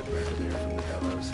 breath of air from the bellows.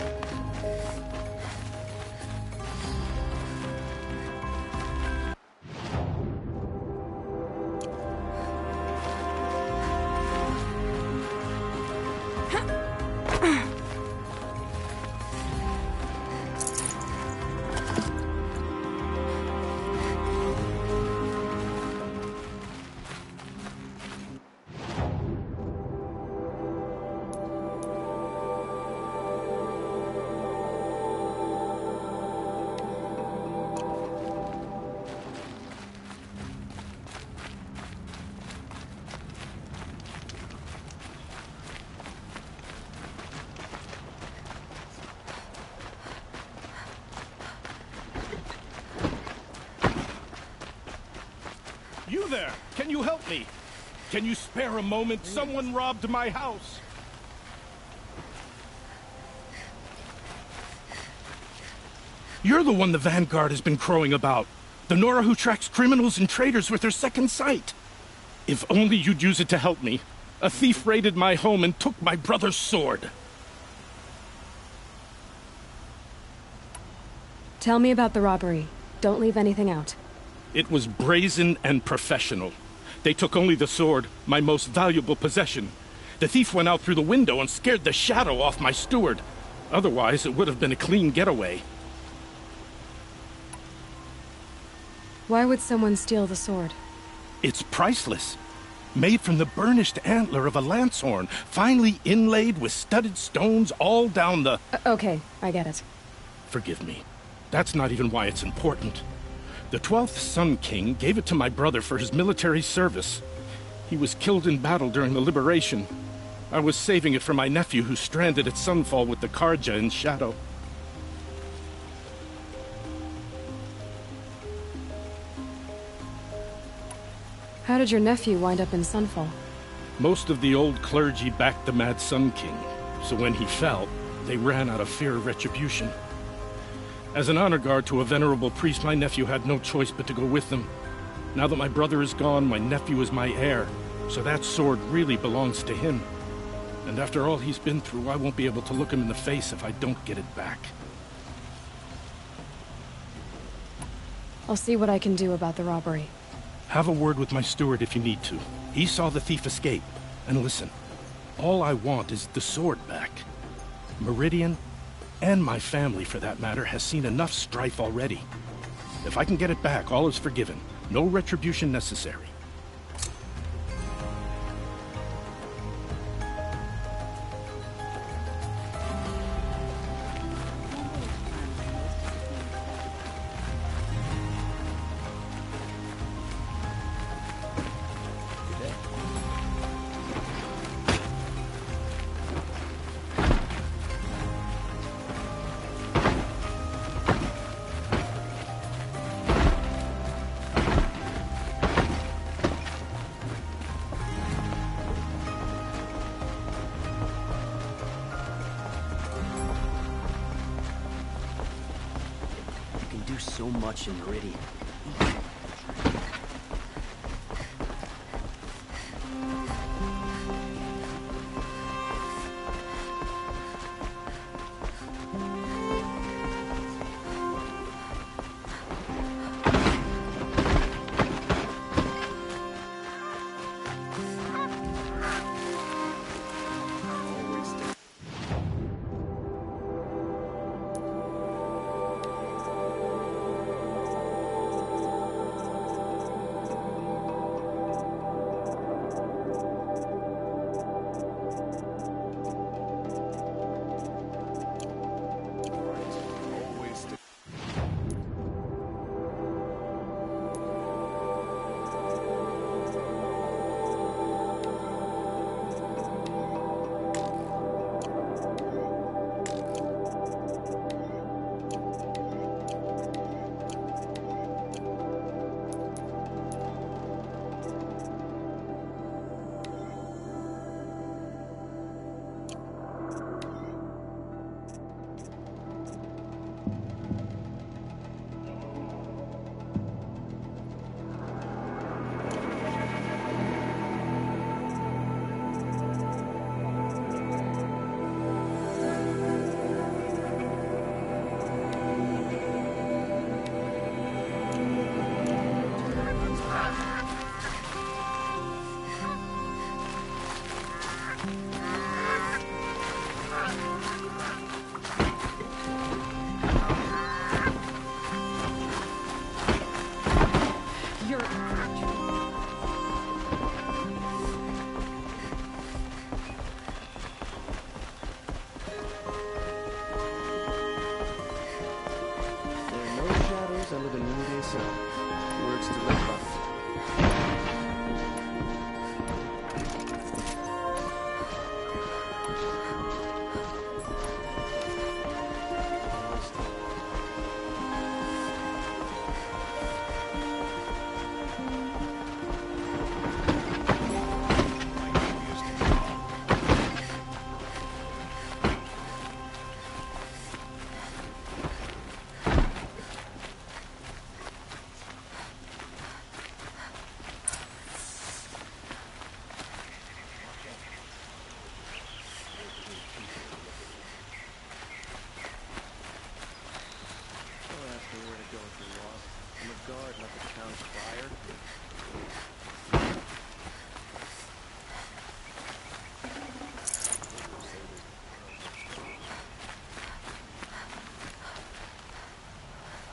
You there! Can you help me? Can you spare a moment? Someone robbed my house! You're the one the Vanguard has been crowing about. The Nora who tracks criminals and traitors with her second sight. If only you'd use it to help me. A thief raided my home and took my brother's sword. Tell me about the robbery. Don't leave anything out. It was brazen and professional. They took only the sword, my most valuable possession. The thief went out through the window and scared the shadow off my steward. Otherwise, it would have been a clean getaway. Why would someone steal the sword? It's priceless. Made from the burnished antler of a lancehorn, finely inlaid with studded stones all down the... Okay, I get it. Forgive me. That's not even why it's important. The 12th Sun King gave it to my brother for his military service. He was killed in battle during the liberation. I was saving it for my nephew who's stranded at Sunfall with the Karja in Shadow. How did your nephew wind up in Sunfall? Most of the old clergy backed the Mad Sun King, so when he fell, they ran out of fear of retribution. As an honor guard to a venerable priest, my nephew had no choice but to go with them. Now that my brother is gone, my nephew is my heir, so that sword really belongs to him. And after all he's been through, I won't be able to look him in the face if I don't get it back. I'll see what I can do about the robbery. Have a word with my steward if you need to. He saw the thief escape. And listen, all I want is the sword back. Meridian, and my family for that matter, has seen enough strife already. If I can get it back, all is forgiven. No retribution necessary. So much in Meridian.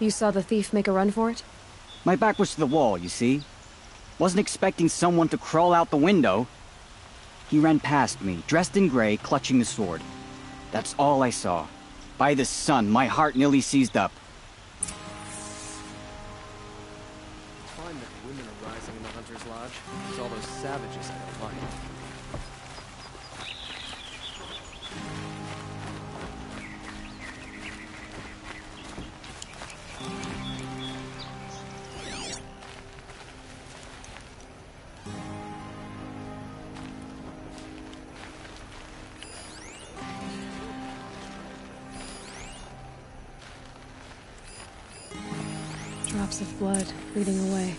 You saw the thief make a run for it? My back was to the wall, you see. Wasn't expecting someone to crawl out the window. He ran past me, dressed in gray, clutching the sword. That's all I saw. By the sun, my heart nearly seized up. It's fine that women are rising in the Hunter's Lodge. It's all those savages I don't like. Drops of blood bleeding away.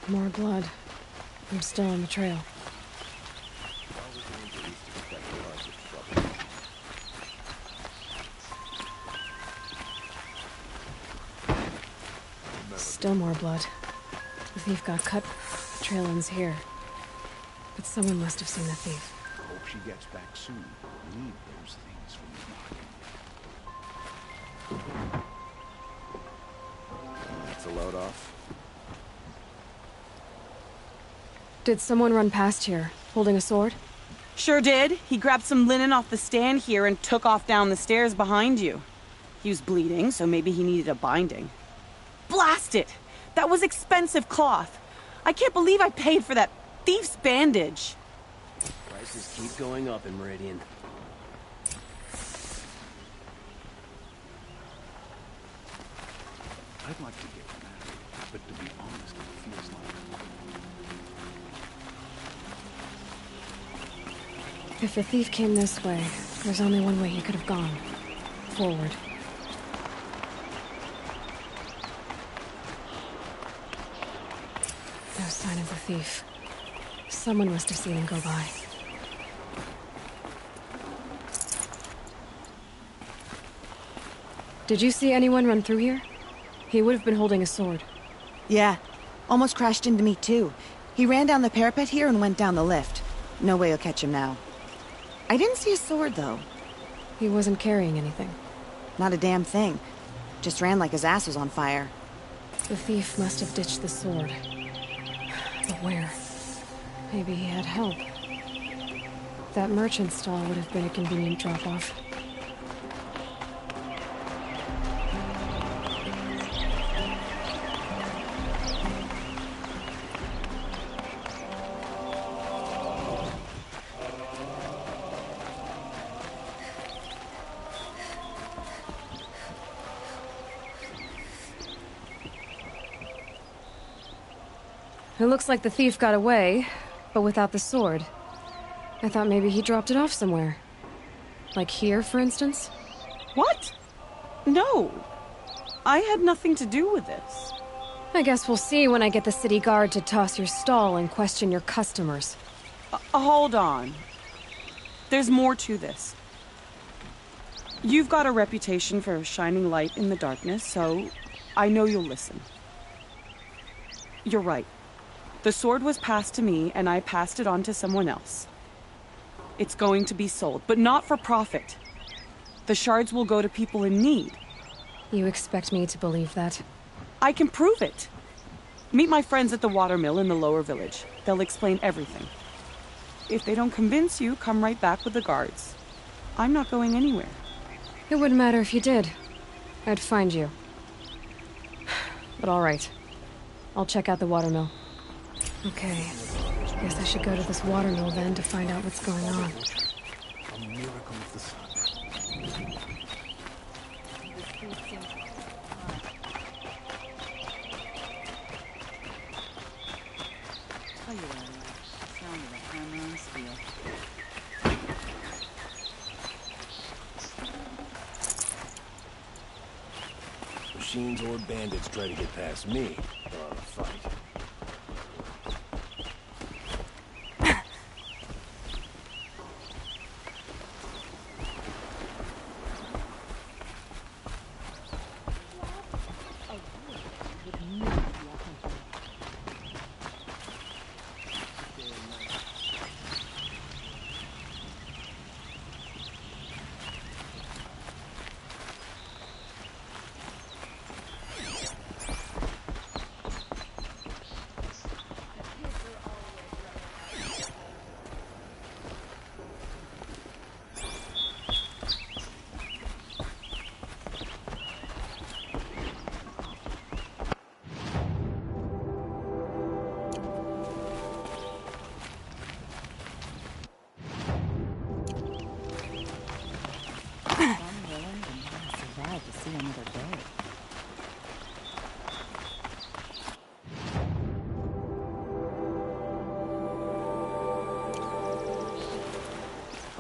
More blood. I'm still on the trail. Still more blood. The thief got cut. The trail ends here. But someone must have seen the thief. Hope she gets back soon. Need those things from the market. That's a load off. Did someone run past here, holding a sword? Sure did. He grabbed some linen off the stand here and took off down the stairs behind you. He was bleeding, so maybe he needed a binding. Blast it! That was expensive cloth. I can't believe I paid for that thief's bandage. Prices keep going up in Meridian. I'd like to get married, but to be honest, it feels like... If the thief came this way, there's only one way he could have gone. Forward. No sign of the thief. Someone must have seen him go by. Did you see anyone run through here? He would have been holding a sword. Yeah. Almost crashed into me, too. He ran down the parapet here and went down the lift. No way you'll catch him now. I didn't see a sword, though. He wasn't carrying anything. Not a damn thing. Just ran like his ass was on fire. The thief must have ditched the sword. But where? Maybe he had help. That merchant stall would have been a convenient drop-off. It looks like the thief got away, but without the sword. I thought maybe he dropped it off somewhere. Like here, for instance? What? No. I had nothing to do with this. I guess we'll see when I get the city guard to toss your stall and question your customers. Hold on. There's more to this. You've got a reputation for shining light in the darkness, so I know you'll listen. You're right. The sword was passed to me, and I passed it on to someone else. It's going to be sold, but not for profit. The shards will go to people in need. You expect me to believe that? I can prove it. Meet my friends at the watermill in the lower village. They'll explain everything. If they don't convince you, come right back with the guards. I'm not going anywhere. It wouldn't matter if you did. I'd find you. But all right. I'll check out the watermill. Okay. Guess I should go to this watermill then to find out what's going on. A miracle of the sun. Tell you what I like. The sound of a hammer on steel. Machines or bandits try to get past me. They're on a fight.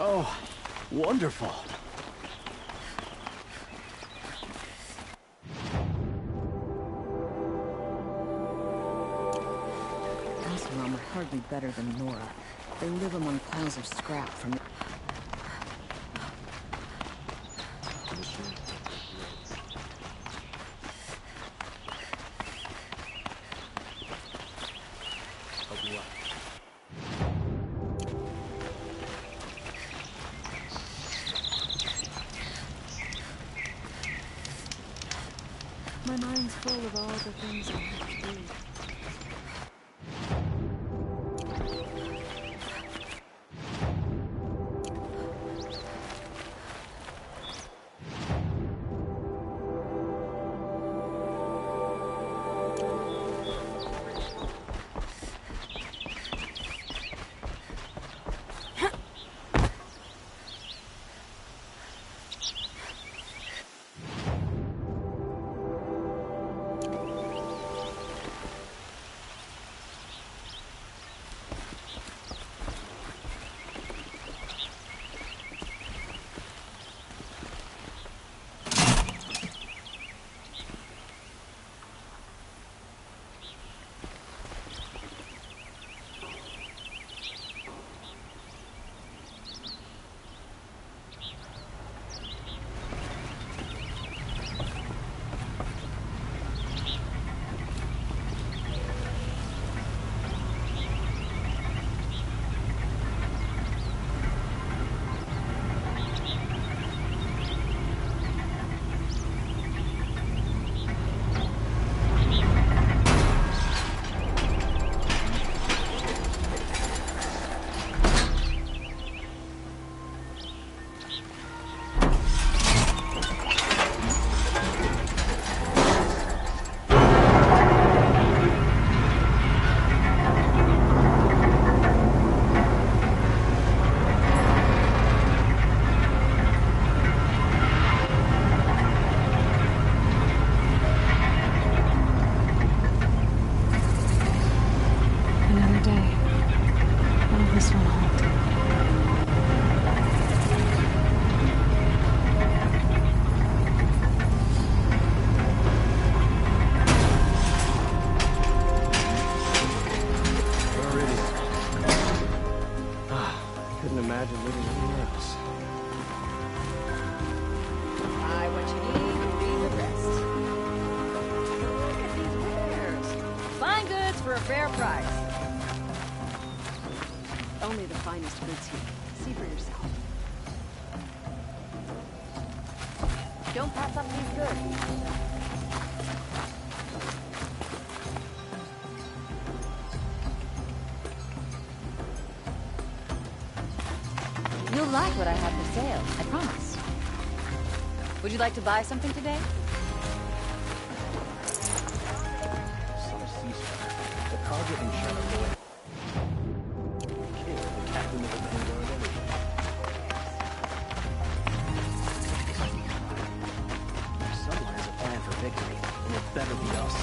Oh, wonderful. Oseram are hardly better than Nora. They live among piles of scrap from the... My mind's full of all the things I have to do. For a fair price. Only the finest goods here. See for yourself. Don't pass up these goods. You'll like what I have for sale, I promise. Would you like to buy something today? Some ceasefire. The target in Charlotte. King, the captain of the Vanguard anyway. Someone has a plan for victory, and it better be us.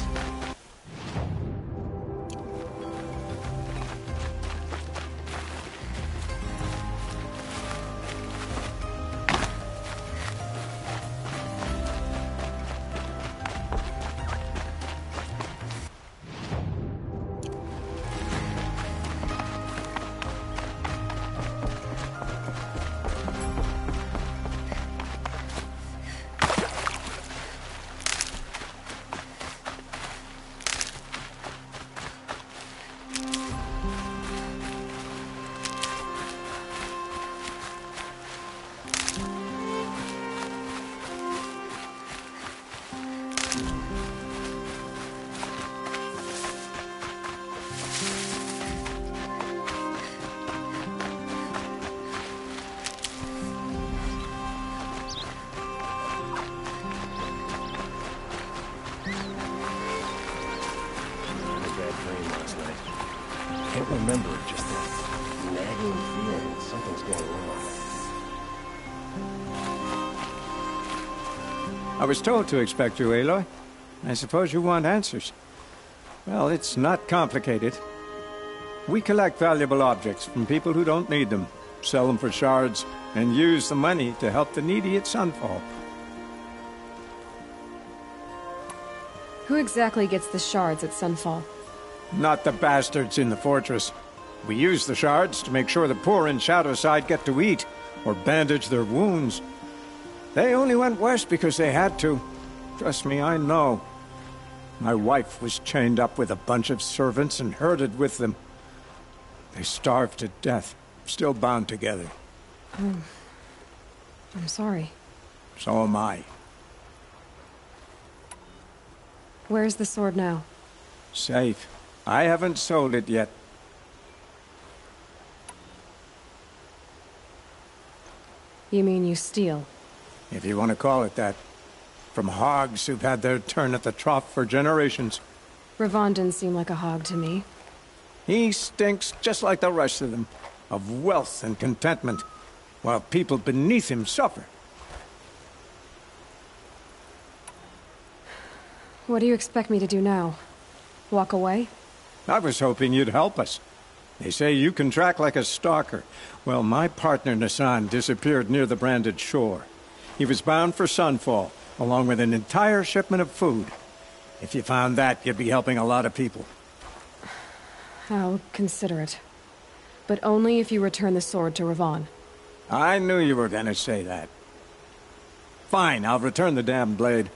Can't remember it, just that nagging feeling that something's going wrong. I was told to expect you, Aloy. I suppose you want answers. Well, it's not complicated. We collect valuable objects from people who don't need them. sell them for shards, and use the money to help the needy at Sunfall. Who exactly gets the shards at Sunfall? Not the bastards in the fortress. We use the shards to make sure the poor in Shadowside get to eat, or bandage their wounds. They only went west because they had to. Trust me, I know. My wife was chained up with a bunch of servants and herded with them. They starved to death, still bound together. I'm sorry. So am I. Where's the sword now? Safe. I haven't sold it yet. You mean you steal? If you want to call it that. From hogs who've had their turn at the trough for generations. Ravon didn't seem like a hog to me. He stinks just like the rest of them, of wealth and contentment, while people beneath him suffer. What do you expect me to do now? Walk away? I was hoping you'd help us. They say you can track like a stalker. Well, my partner Nassan disappeared near the branded shore. He was bound for Sunfall, along with an entire shipment of food. If you found that, you'd be helping a lot of people. I'll consider it. But only if you return the sword to Ravon. I knew you were gonna say that. Fine, I'll return the damn blade.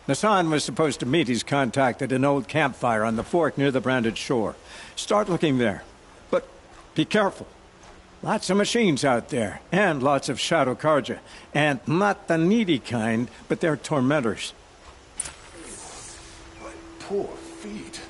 Nassan was supposed to meet his contact at an old campfire on the fork near the branded shore. Start looking there. But be careful. Lots of machines out there, and lots of Shadow Karja. And not the needy kind, but they're tormentors. My poor feet.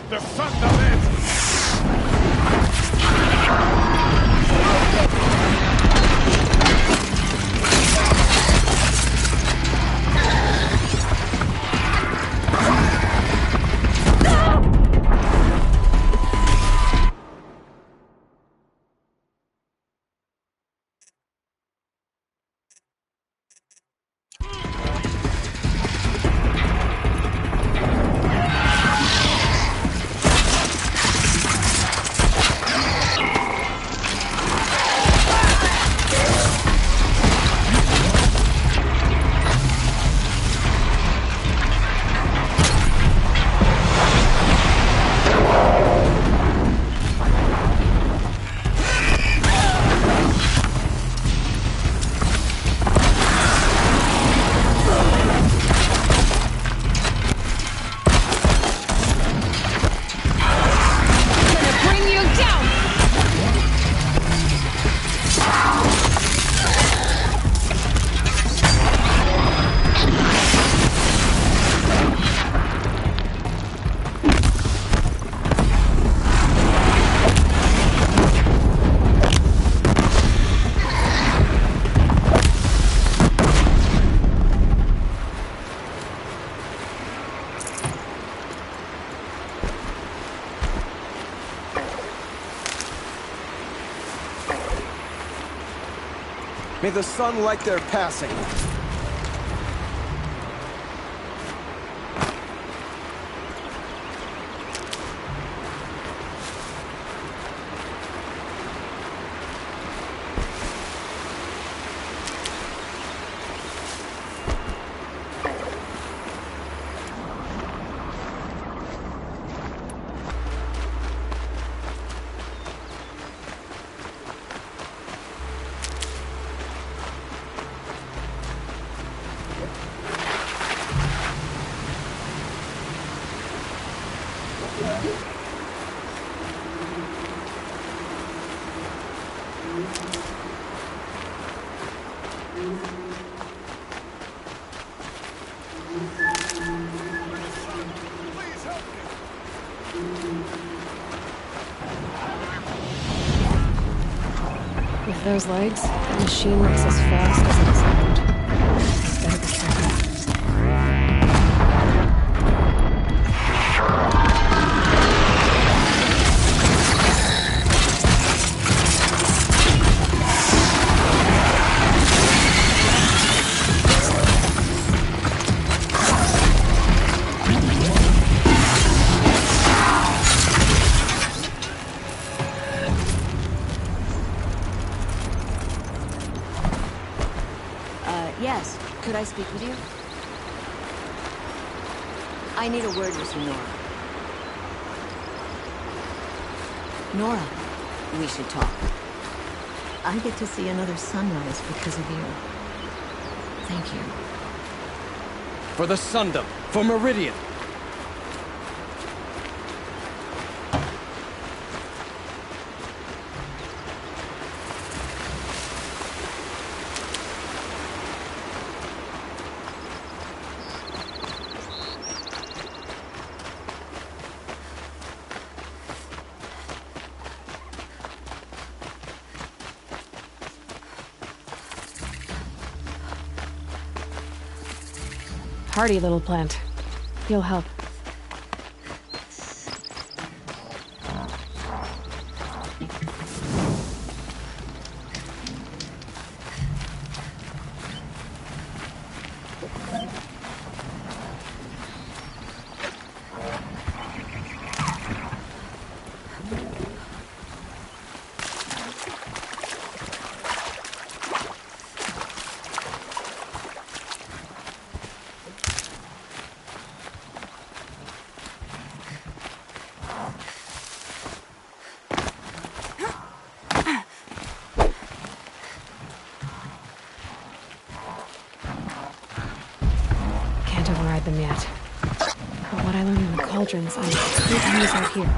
The Thunderman! May the sun light their passing. With those legs, the machine looks as fast as it is armed. It's better be careful. Yes. Could I speak with you? I need a word with you, Nora. Nora, we should talk. I get to see another sunrise because of you. Thank you. For the Sundom, for Meridian. Hardy little plant. You'll help. Override them yet. But what I learned in the cauldrons, I could use out here.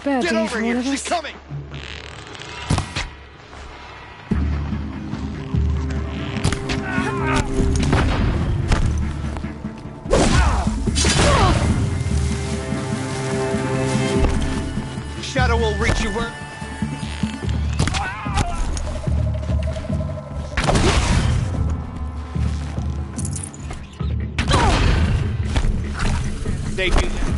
Bad Get day over for here! one of She's us. coming! Shadow will reach you where... They do that.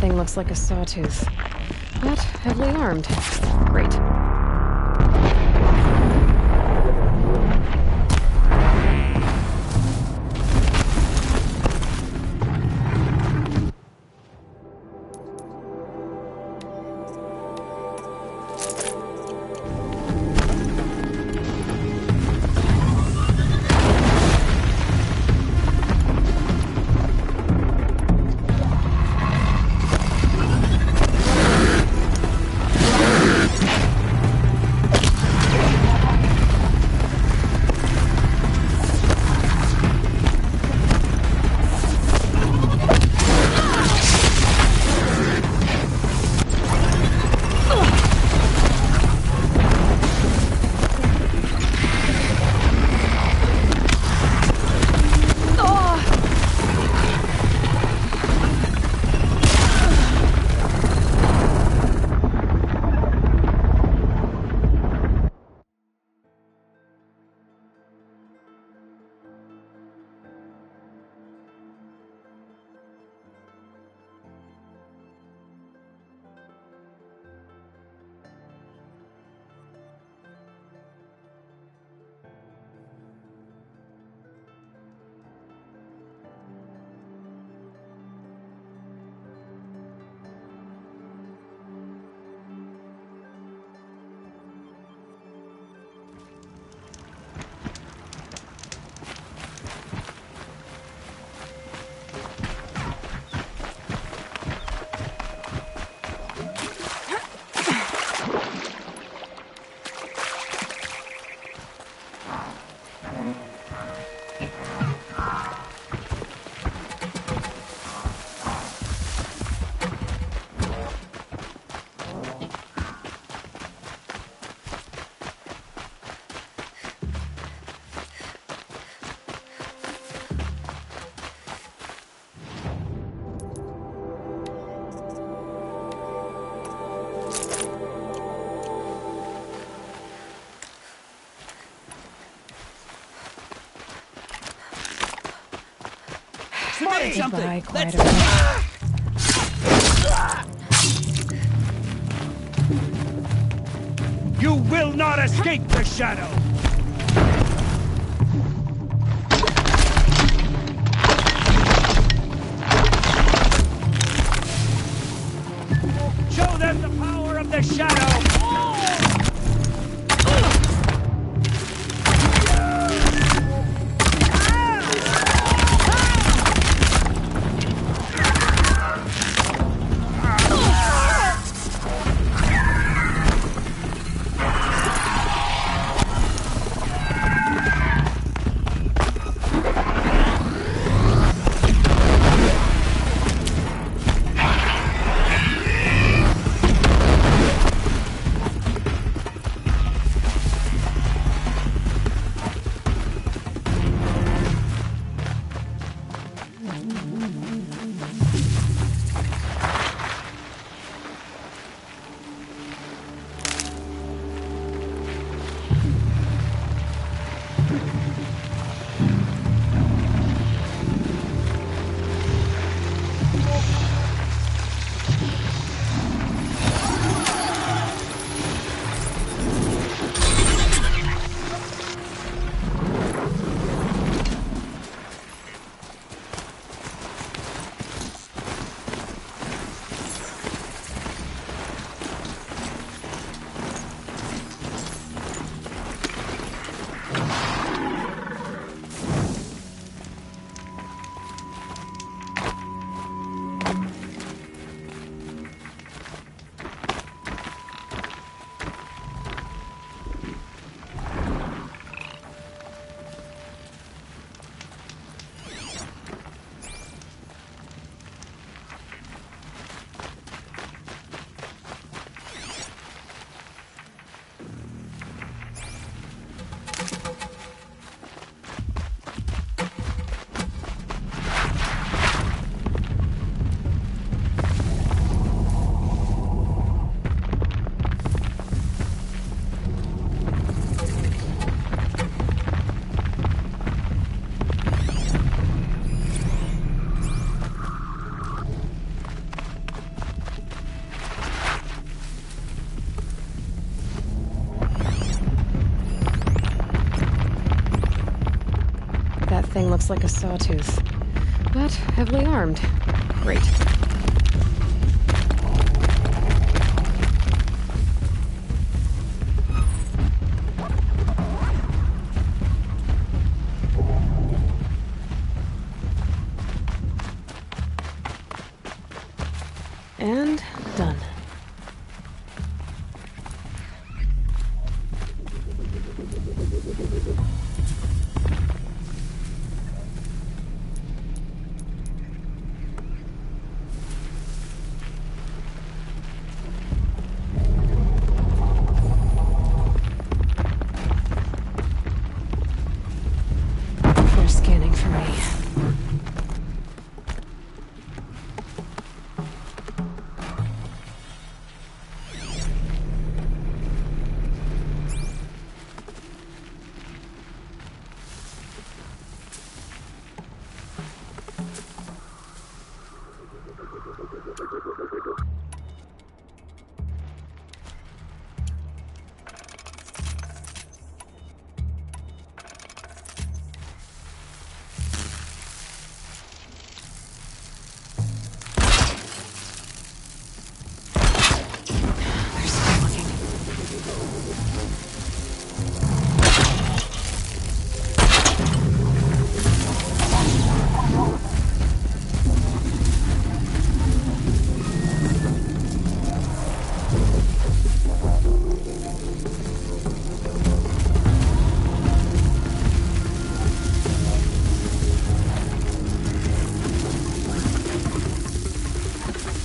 thing looks like a sawtooth, but heavily armed. Great. to me! Goodbye, Let's... Quiet. You will not escape the shadow! Show them the power of the shadow! Thing looks like a sawtooth, but heavily armed. Great. And done.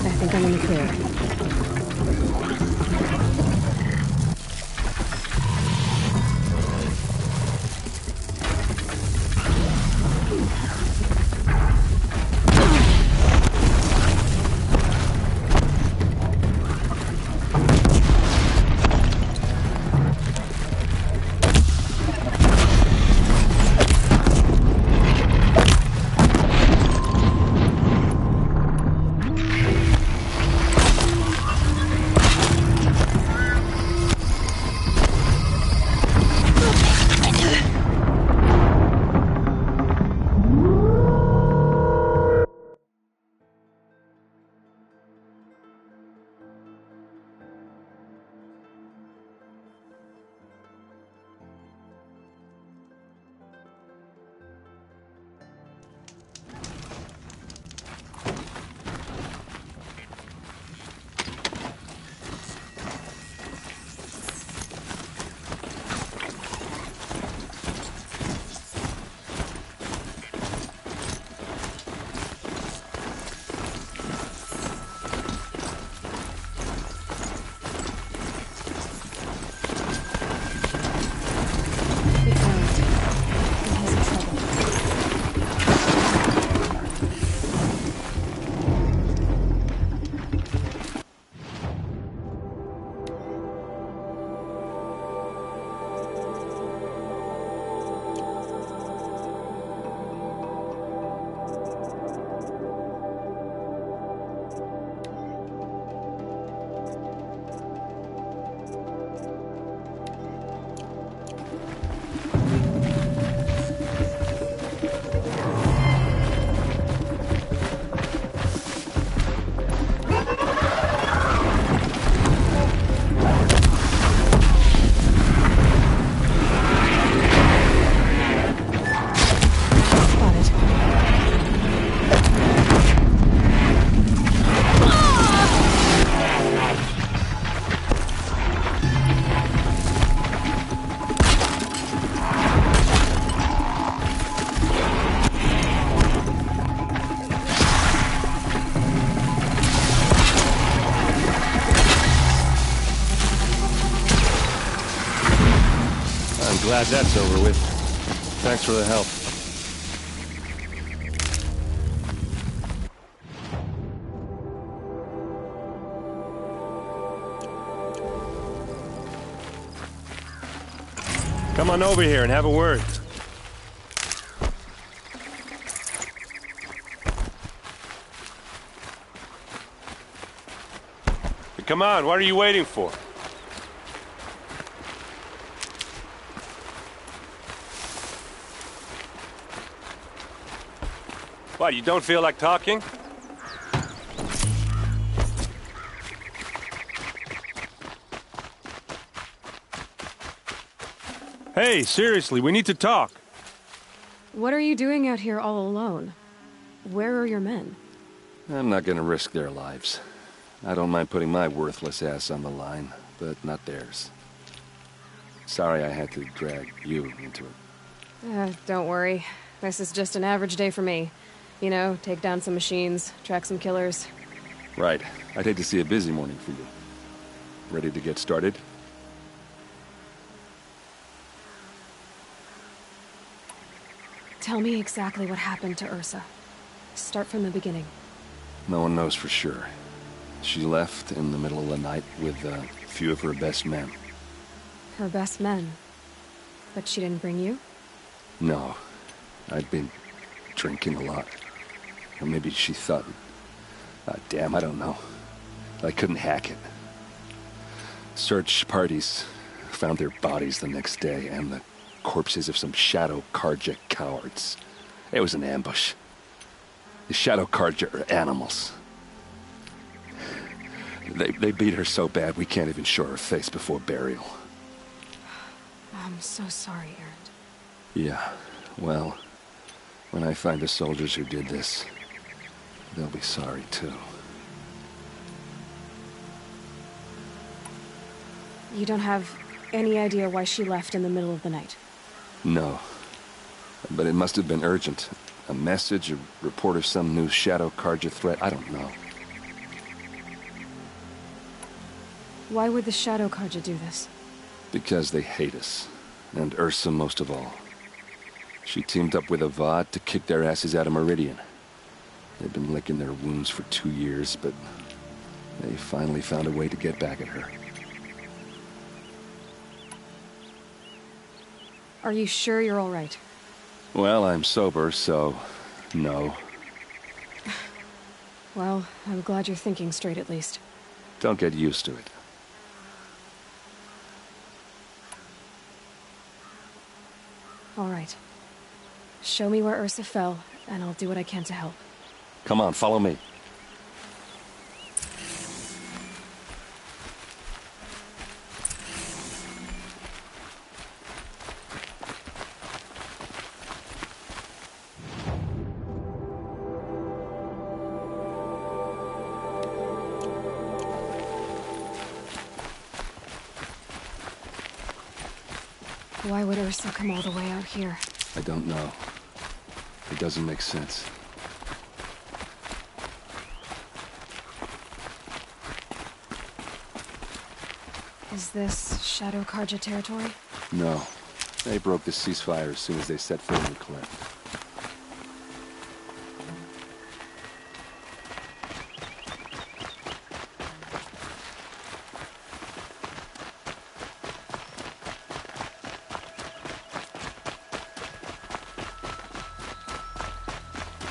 I think I'm in the clear. glad that's over with. Thanks for the help. Come on over here and have a word. Come on, what are you waiting for? What, you don't feel like talking? Hey, seriously, we need to talk. What are you doing out here all alone? Where are your men? I'm not gonna risk their lives. I don't mind putting my worthless ass on the line, but not theirs. Sorry I had to drag you into it. Don't worry. This is just an average day for me. You know, take down some machines, track some killers. Right. I'd hate to see a busy morning for you. Ready to get started? Tell me exactly what happened to Ursa. Start from the beginning. No one knows for sure. She left in the middle of the night with a few of her best men. Her best men? But she didn't bring you? No. I'd been drinking a lot. Or maybe she thought... damn, I don't know. I couldn't hack it. Search parties found their bodies the next day, and the corpses of some Shadow Carja cowards. It was an ambush. The Shadow Carja are animals. They beat her so bad we can't even show her face before burial. I'm so sorry, Erend. Yeah, well, when I find the soldiers who did this, they'll be sorry too. You don't have any idea why she left in the middle of the night? No. But it must have been urgent. A message, a report of some new Shadow Carja threat, I don't know. Why would the Shadow Carja do this? Because they hate us. And Ursa most of all. She teamed up with Avad to kick their asses out of Meridian. They've been licking their wounds for 2 years, but they finally found a way to get back at her. Are you sure you're all right? Well, I'm sober, so... no. Well, I'm glad you're thinking straight at least. Don't get used to it. All right. Show me where Ursa fell, and I'll do what I can to help. Come on, follow me. Why would Ursa come all the way out here? I don't know. It doesn't make sense. Is this Shadow Carja territory? No. They broke the ceasefire as soon as they set foot in the cleft.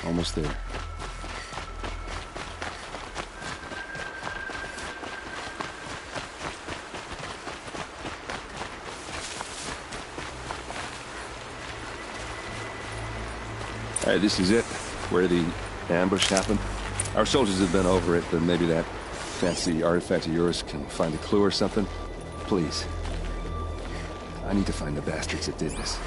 Almost there. Alright, this is it. Where the ambush happened. Our soldiers have been over it, but maybe that fancy artifact of yours can find a clue or something. Please. I need to find the bastards that did this.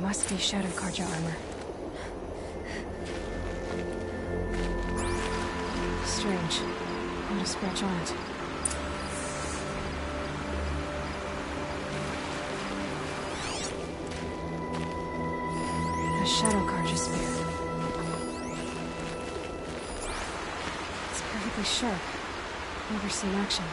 Must be Shadow Karja armor. Strange. Not a scratch on it. A Shadow Karja spear. It's perfectly sharp. Never seen action.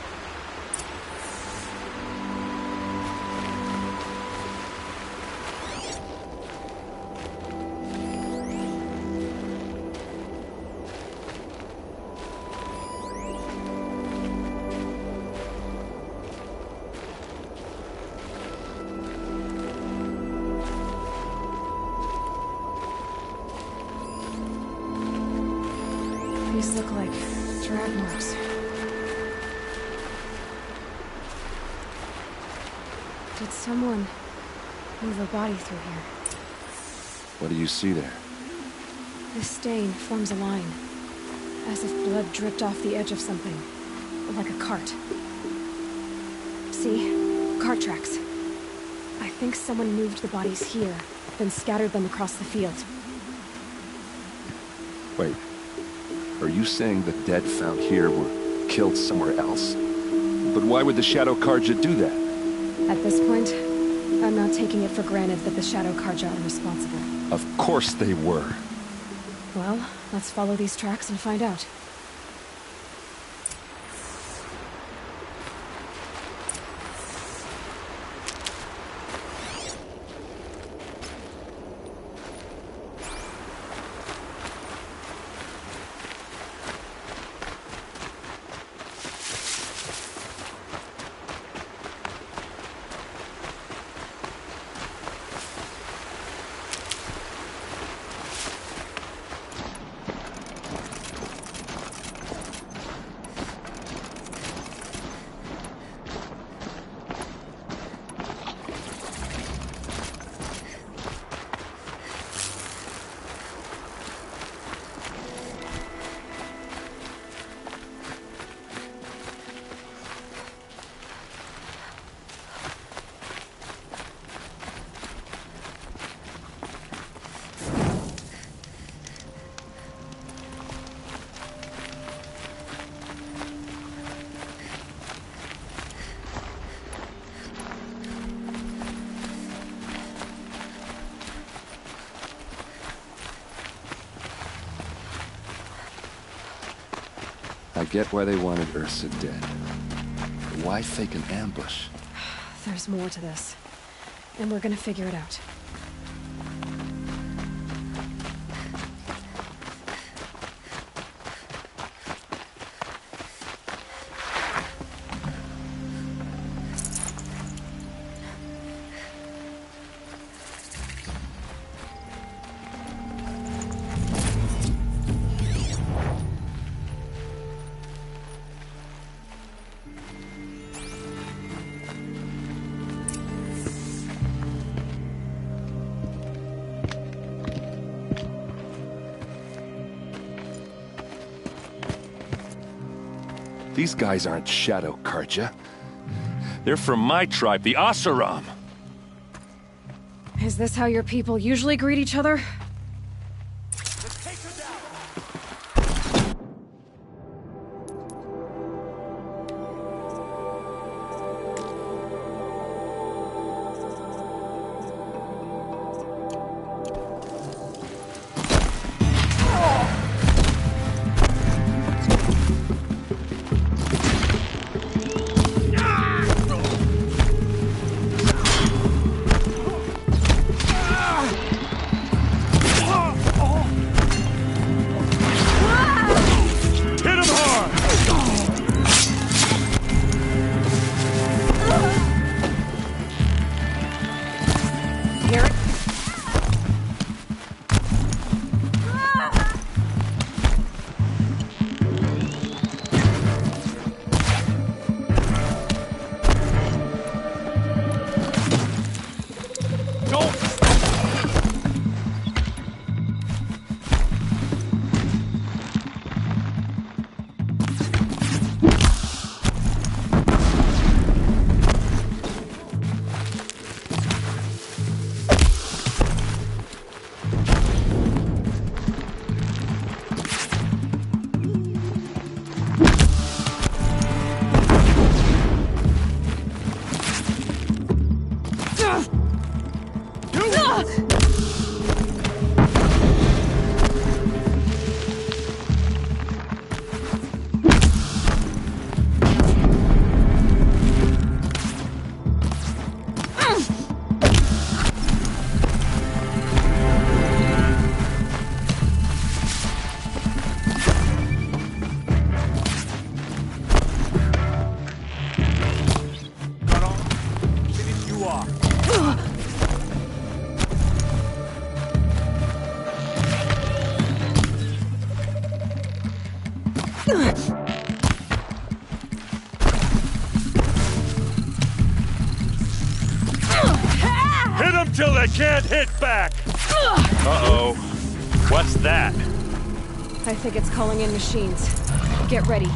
These look like drag marks. Did someone move a body through here? What do you see there? This stain forms a line, as if blood dripped off the edge of something, like a cart. See? Cart tracks. I think someone moved the bodies here, then scattered them across the field. Wait. Are you saying the dead found here were killed somewhere else? But why would the Shadow Karja do that? At this point, I'm not taking it for granted that the Shadow Karja are responsible. Of course they were. Well, let's follow these tracks and find out. I get why they wanted Ursa dead. But why fake an ambush? There's more to this, and we're gonna figure it out. These guys aren't Shadow Karja. They're from my tribe, the Oseram. Is this how your people usually greet each other? I can't hit back! Uh-oh. What's that? I think it's calling in machines. Get ready.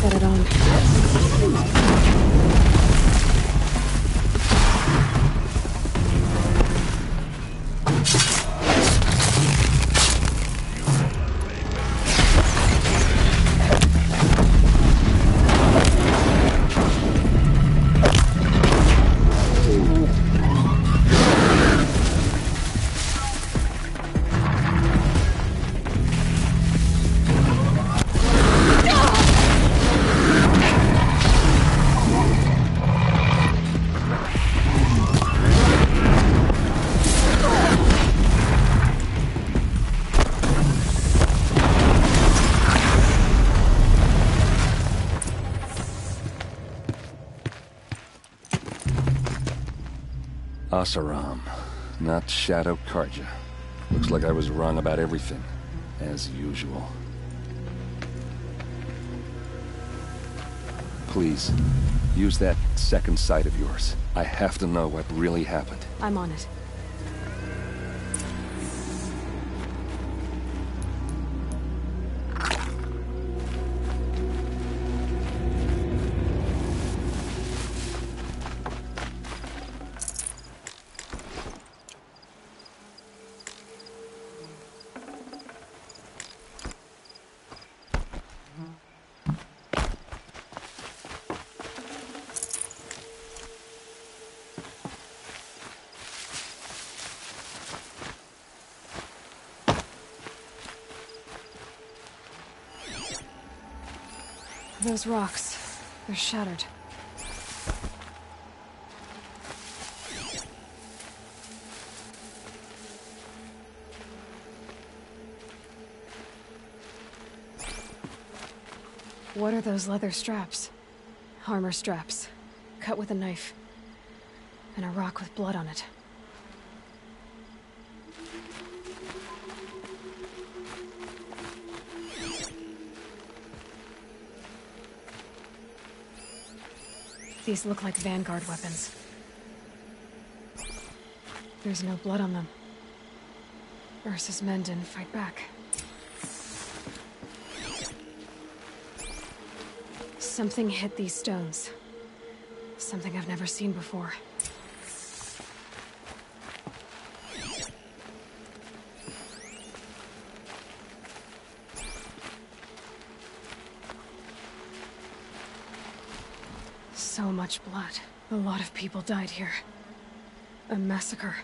Set it on. Asaram, not Shadow Karja. Looks like I was wrong about everything, as usual. Please, use that second sight of yours. I have to know what really happened. I'm on it. Those rocks, they're shattered. What are those leather straps? Armor straps, cut with a knife, and a rock with blood on it. These look like Vanguard weapons. There's no blood on them. Ursa's men didn't fight back. Something hit these stones. Something I've never seen before. So So much blood. A lot of people died here. A massacre.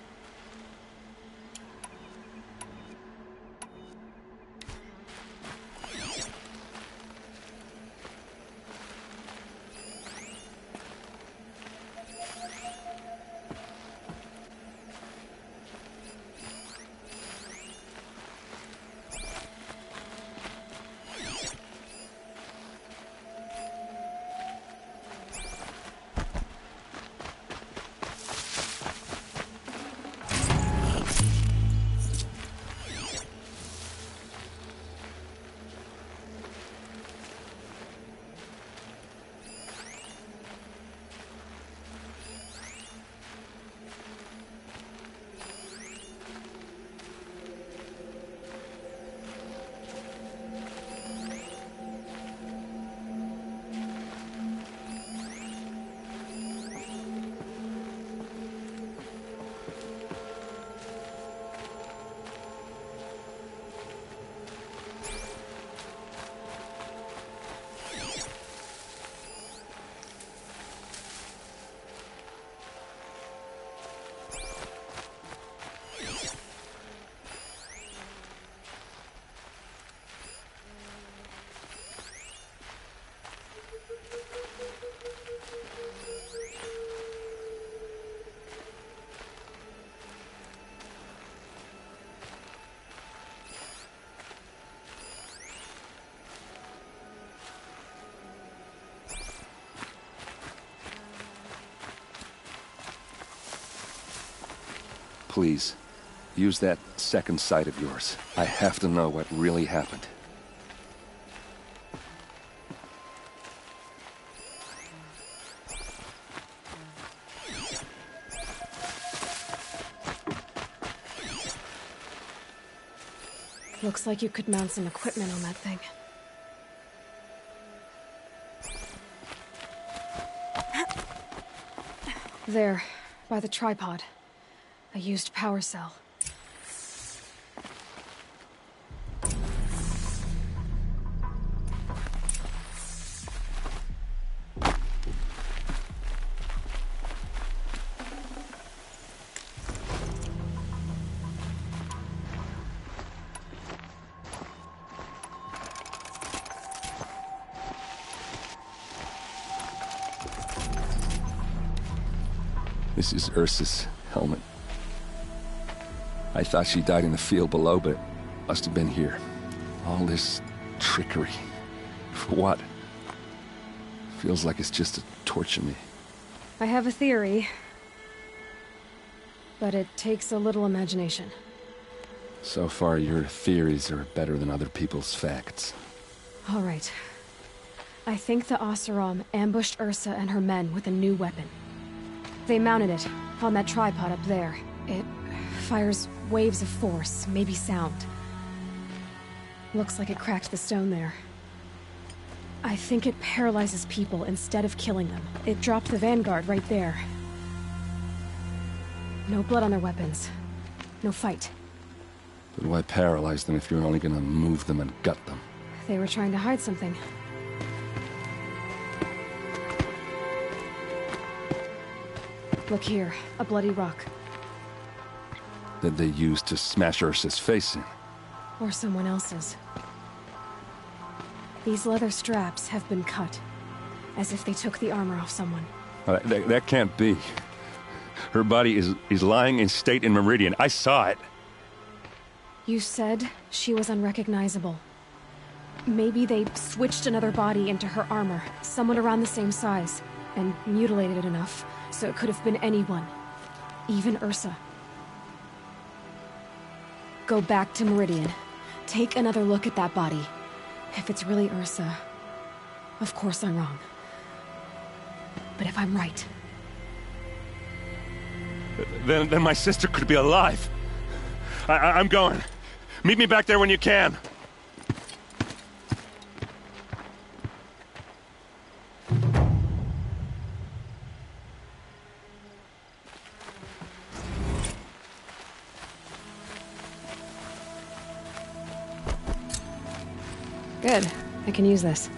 Please, use that second sight of yours. I have to know what really happened. Looks like you could mount some equipment on that thing. There, by the tripod. A used power cell. This is Ursa's helmet. I thought she died in the field below, but must have been here. All this trickery. For what? Feels like it's just to torture me. I have a theory. But it takes a little imagination. So far, your theories are better than other people's facts. All right. I think the Oseram ambushed Ursa and her men with a new weapon. They mounted it on that tripod up there. It fires waves of force, maybe sound. Looks like it cracked the stone there. I think it paralyzes people instead of killing them. It dropped the Vanguard right there. No blood on their weapons. No fight. But why paralyze them if you're only gonna move them and gut them? They were trying to hide something. Look here, a bloody rock. That they used to smash Ursa's face in. Or someone else's. These leather straps have been cut, as if they took the armor off someone. That can't be. Her body is lying in state in Meridian. I saw it. You said she was unrecognizable. Maybe they switched another body into her armor, someone around the same size, and mutilated it enough, so it could have been anyone. Even Ursa. Go back to Meridian. Take another look at that body. If it's really Ursa, of course I'm wrong. But if I'm right... Then my sister could be alive. I'm going. Meet me back there when you can. Good. I can use this.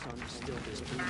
sun still displeased.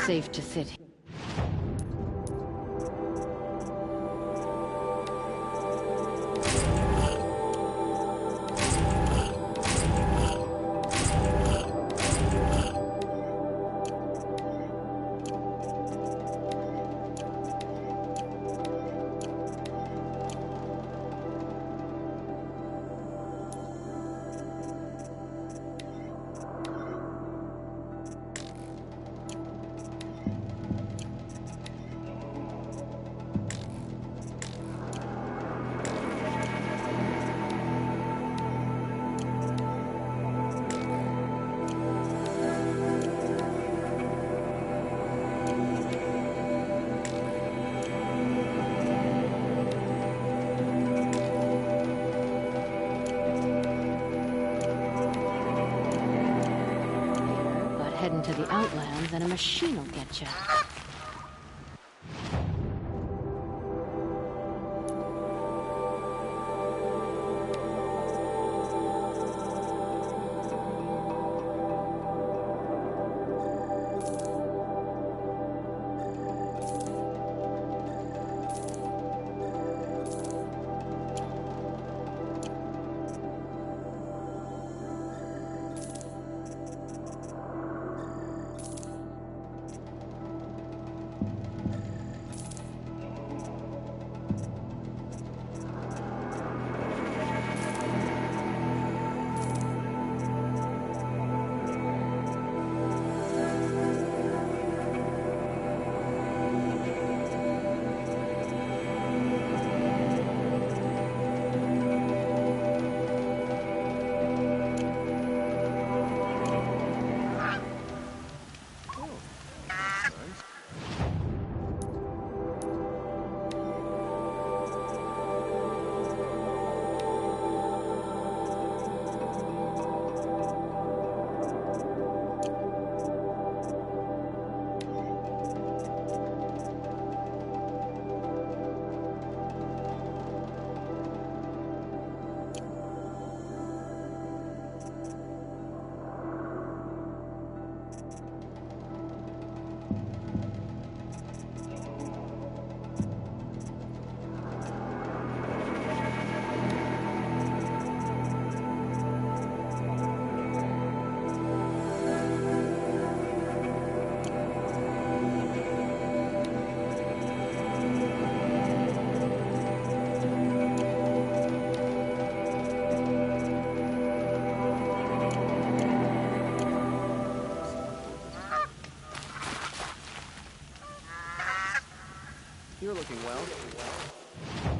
Safe to sit here. Heading to the Outlands and a machine will get you. You're looking well.